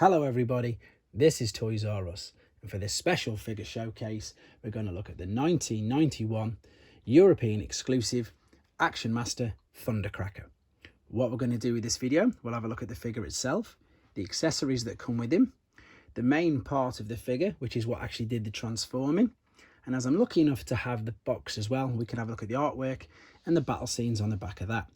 Hello everybody, this is Toys R Us, and for this special figure showcase we're going to look at the 1991 European exclusive Action Master Thundercracker. What we're going to do with this video, we'll have a look at the figure itself, the accessories that come with him, the main part of the figure, which is what actually did the transforming, and as I'm lucky enough to have the box as well, we can have a look at the artwork and the battle scenes on the back of that.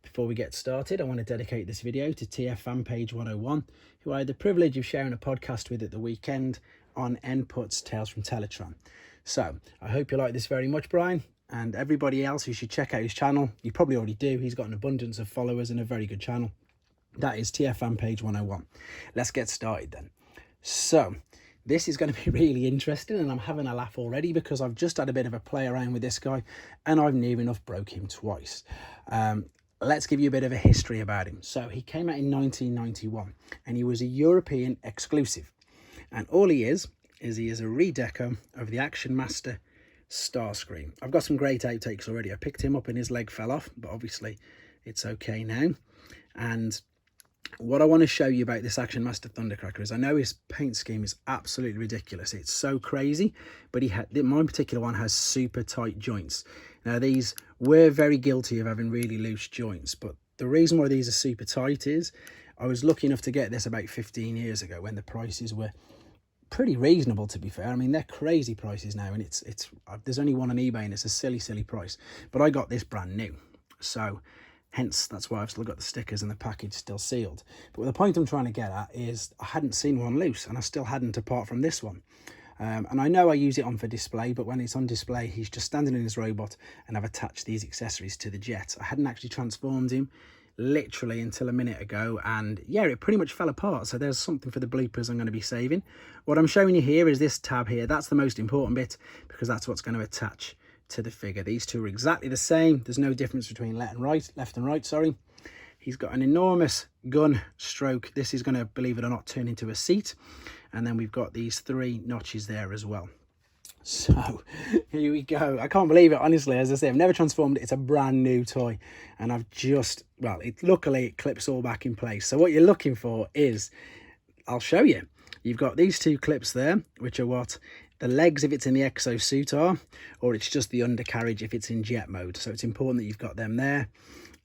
Before we get started, I want to dedicate this video to TF Fan Page 101, who I had the privilege of sharing a podcast with at the weekend on N-Put's Tales from Teletron. So, I hope you like this very much, Brian, and everybody else who should check out his channel. You probably already do. He's got an abundance of followers and a very good channel. That is TF Fan Page 101. Let's get started then. So, this is going to be really interesting, and I'm having a laugh already because I've just had a bit of a play around with this guy, and I've near enough broke him twice. Let's give you a bit of a history about him. So he came out in 1991 and he was a European exclusive. And all he is a redeco of the Action Master Starscream. I've got some great outtakes already. I picked him up and his leg fell off, but obviously it's okay now. And what I want to show you about this Action Master Thundercracker is I know his paint scheme is absolutely ridiculous. It's so crazy, but my particular one has super tight joints. Now these were very guilty of having really loose joints, but the reason why these are super tight is I was lucky enough to get this about 15 years ago when the prices were pretty reasonable, to be fair. I mean, they're crazy prices now, and it's there's only one on eBay and it's a silly price, but I got this brand new, so hence that's why I've still got the stickers and the package still sealed. But the point I'm trying to get at is I hadn't seen one loose, and I still hadn't apart from this one. And I know I use it on for display, but when it's on display he's just standing in his robot, and I've attached these accessories to the jet. I hadn't actually transformed him literally until a minute ago, and yeah, it pretty much fell apart. So there's something for the bloopers I'm going to be saving. What I'm showing you here is this tab here. That's the most important bit because that's what's going to attach to the figure. These two are exactly the same. There's no difference between left and right, sorry. He's got an enormous gun stroke. This is going to, believe it or not, turn into a seat. And then we've got these 3 notches there as well. So here we go. I can't believe it, honestly. As I say, I've never transformed it. It's a brand new toy. And I've just, well, luckily it clips all back in place. So what you're looking for is, I'll show you. You've got these 2 clips there, which are what the legs if it's in the exo suit are, or it's just the undercarriage if it's in jet mode. So it's important that you've got them there.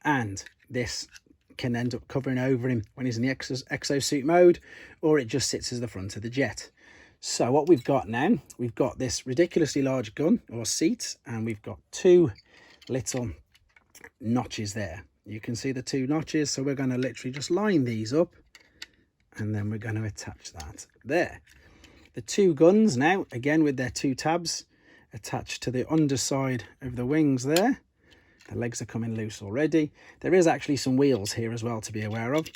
And this can end up covering over him when he's in the exo suit mode, or it just sits as the front of the jet. So what we've got now, we've got this ridiculously large gun or seat, and we've got 2 little notches there. You can see the 2 notches, so we're going to literally just line these up, and then we're going to attach that there. The 2 guns now, again with their 2 tabs attached to the underside of the wings there. The legs are coming loose already. There is actually some wheels here as well to be aware of.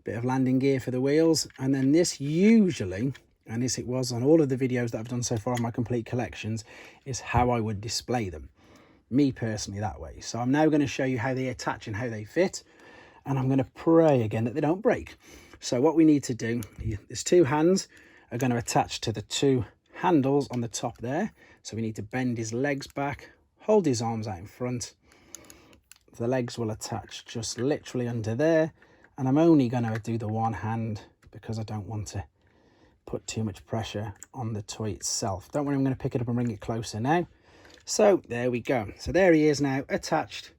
Bit of landing gear for the wheels. And then this usually, and this it was on all of the videos that I've done so far on my complete collections, is how I would display them. Me personally that way. So I'm now going to show you how they attach and how they fit. And I'm going to pray again that they don't break. So what we need to do, these 2 hands are going to attach to the 2 handles on the top there. So we need to bend his legs back, hold his arms out in front. The legs will attach just literally under there, and I'm only going to do the one hand because I don't want to put too much pressure on the toy itself. Don't worry, I'm going to pick it up and bring it closer now. So there we go. So there he is now attached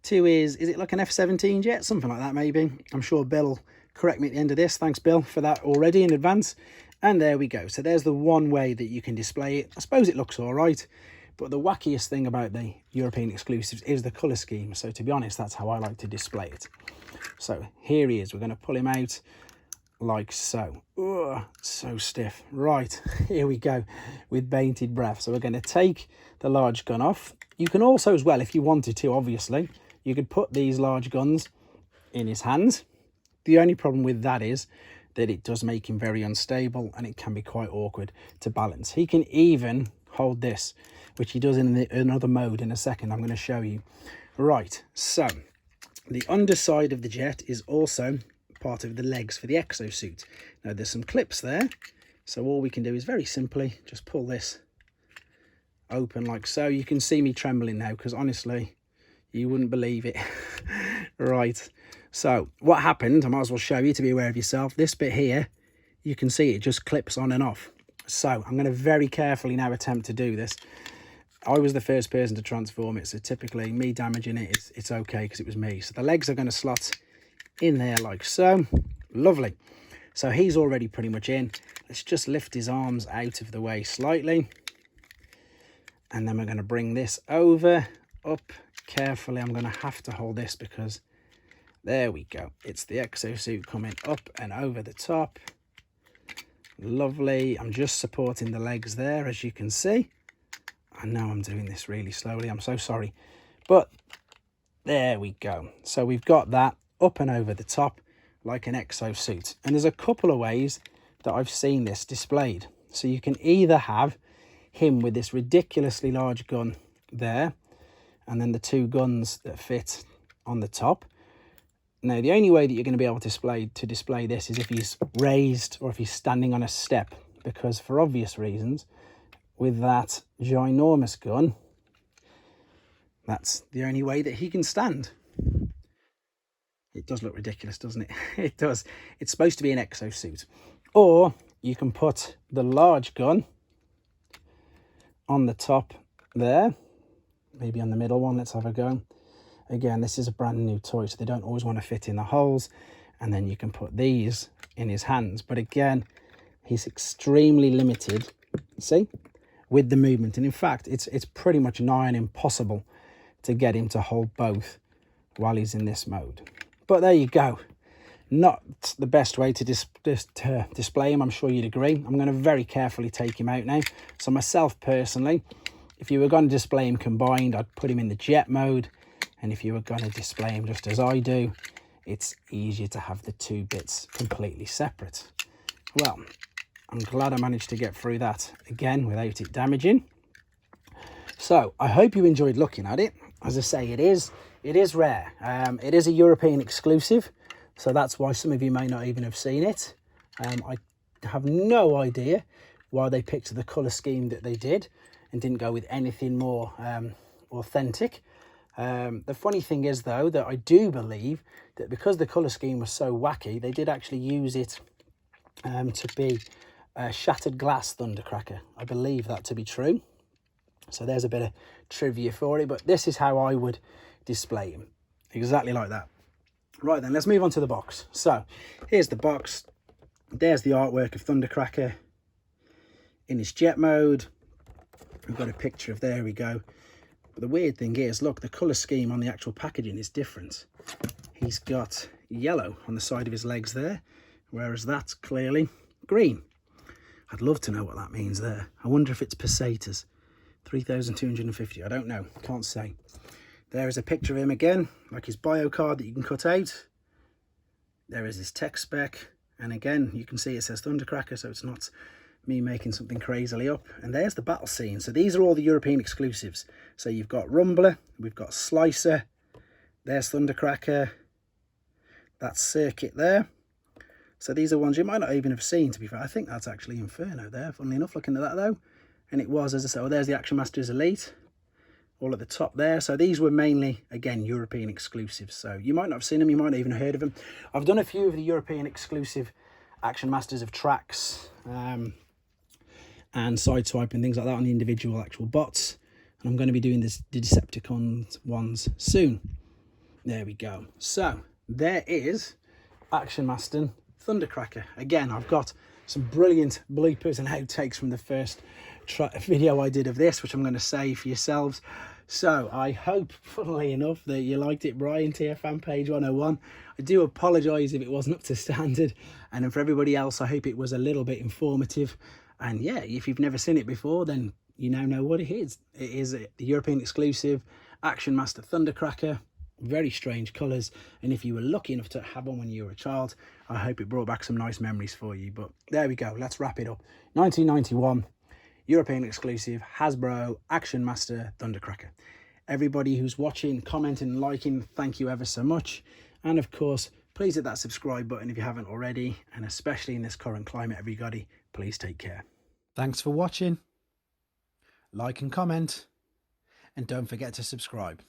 to his, is it like an F-17 jet? Something like that maybe. I'm sure Bill will correct me at the end of this. Thanks Bill for that already in advance. And there we go. So there's the one way that you can display it. I suppose it looks all right. But the wackiest thing about the European exclusives is the colour scheme. So to be honest, that's how I like to display it. So here he is. We're going to pull him out like so. Ugh, so stiff. Right, here we go with bated breath. So we're going to take the large gun off. You can also as well, if you wanted to, obviously, you could put these large guns in his hands. The only problem with that is that it does make him very unstable and it can be quite awkward to balance. He can even hold this, which he does in another mode in a second. I'm going to show you. Right, so the underside of the jet is also part of the legs for the exosuit. Now there's some clips there, so all we can do is very simply just pull this open like so. You can see me trembling now because honestly you wouldn't believe it. Right, so what happened, I might as well show you to be aware of yourself. This bit here you can see it just clips on and off. So I'm going to very carefully now attempt to do this. I was the first person to transform it, so typically me damaging it, it's okay because it was me. So the legs are going to slot in there like so. Lovely. So he's already pretty much in. Let's just lift his arms out of the way slightly. And then we're going to bring this over, up carefully. I'm going to have to hold this because there we go. It's the exosuit coming up and over the top. Lovely. I'm just supporting the legs there, as you can see. I know I'm doing this really slowly. I'm so sorry. But there we go. So we've got that up and over the top like an exosuit. And there's a couple of ways that I've seen this displayed. So you can either have him with this ridiculously large gun there, and then the two guns that fit on the top. Now, the only way that you're going to be able to display this is if he's raised or if he's standing on a step, because for obvious reasons, with that ginormous gun, that's the only way that he can stand. It does look ridiculous, doesn't it? It does. It's supposed to be an exosuit. Or you can put the large gun on the top there, maybe on the middle one. Let's have a go. Again, this is a brand new toy, so they don't always want to fit in the holes. And then you can put these in his hands. But again, he's extremely limited, see, with the movement. And in fact, it's pretty much nigh on impossible to get him to hold both while he's in this mode. But there you go. Not the best way to display him, I'm sure you'd agree. I'm going to very carefully take him out now. So myself personally, if you were going to display him combined, I'd put him in the jet mode. And if you were going to display him just as I do, it's easier to have the two bits completely separate. Well, I'm glad I managed to get through that again without it damaging. So I hope you enjoyed looking at it. As I say, it is rare. It is a European exclusive, so that's why some of you may not even have seen it. I have no idea why they picked the colour scheme that they did and didn't go with anything more authentic. The funny thing is, though, that I do believe that because the colour scheme was so wacky, they did actually use it to be a shattered glass thundercracker. I believe that to be true. So there's a bit of trivia for it, but this is how I would display him. Exactly like that. Right then, let's move on to the box. So here's the box. There's the artwork of Thundercracker in his jet mode. We've got a picture of, there we go. But the weird thing is, look, the colour scheme on the actual packaging is different. He's got yellow on the side of his legs there, whereas that's clearly green. I'd love to know what that means there. I wonder if it's pesetas. 3,250, I don't know, can't say. There is a picture of him again, like his bio card that you can cut out. There is his tech spec, and again, you can see it says Thundercracker, so it's not me making something crazily up. And there's the battle scene. So these are all the European exclusives. So you've got Rumbler, we've got Slicer, there's Thundercracker, that's Circuit there. So these are ones you might not even have seen, to be fair. I think that's actually Inferno there, funnily enough, looking at that though. And it was, as I said, oh, there's the Action Masters Elite, all at the top there. So these were mainly, again, European exclusives. So you might not have seen them, you might not even have heard of them. I've done a few of the European exclusive Action Masters of tracks and Sideswipe and things like that on the individual actual bots. And I'm going to be doing the Decepticons ones soon. There we go. So there is Action Master Thundercracker. Again, I've got some brilliant bloopers and outtakes from the first video I did of this, which I'm going to save for yourselves. So I hope, funnily enough, that you liked it, Brian, TFan Page 101. I do apologise if it wasn't up to standard, and for everybody else, I hope it was a little bit informative. And yeah, if you've never seen it before, then you now know what it is. It is the European exclusive Action Master Thundercracker. Very strange colours, and if you were lucky enough to have one when you were a child, I hope it brought back some nice memories for you. But there we go, let's wrap it up. 1991 European exclusive Hasbro Action Master Thundercracker. Everybody who's watching, commenting and liking, thank you ever so much. And of course, please hit that subscribe button if you haven't already, and especially in this current climate, everybody, please take care. Thanks for watching. Like and comment, and don't forget to subscribe.